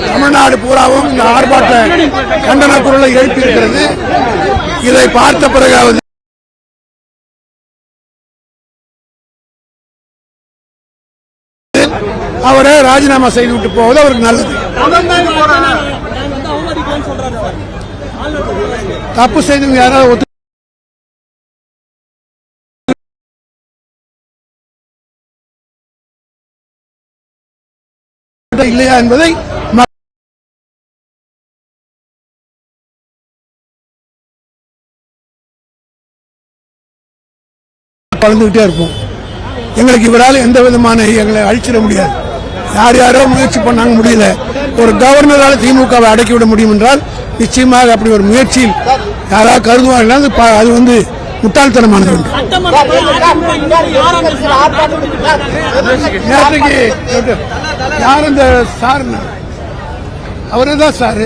தமிழ்நாடு பூராவும் இந்த ஆர்ப்பாட்ட கண்டன குரலை எழுப்பியிருக்கிறது. இதை பார்த்த பிறகாவது அவரை ராஜினாமா செய்துவிட்டு போவது அவருக்கு நல்லது. தப்பு செய்தவங்க யாராவது இல்லையா என்பதை கலந்துகிட்டே இருப்போம். எங்களுக்கு இவரால் எந்த விதமான எங்களை அழிச்சிட முடியாது. யார் யாரோ முயற்சி பண்ணாங்க, முடியல. ஒரு கவர்னரால் திமுகவை அடக்கிவிட முடியும் என்றால் நிச்சயமாக அப்படி ஒரு முயற்சியில் யாராவது கருதுவார்கள். அது வந்து முட்டாள்தனமானது. நேற்றுக்கு யார் இந்த சார்? அவரே தான் சார்.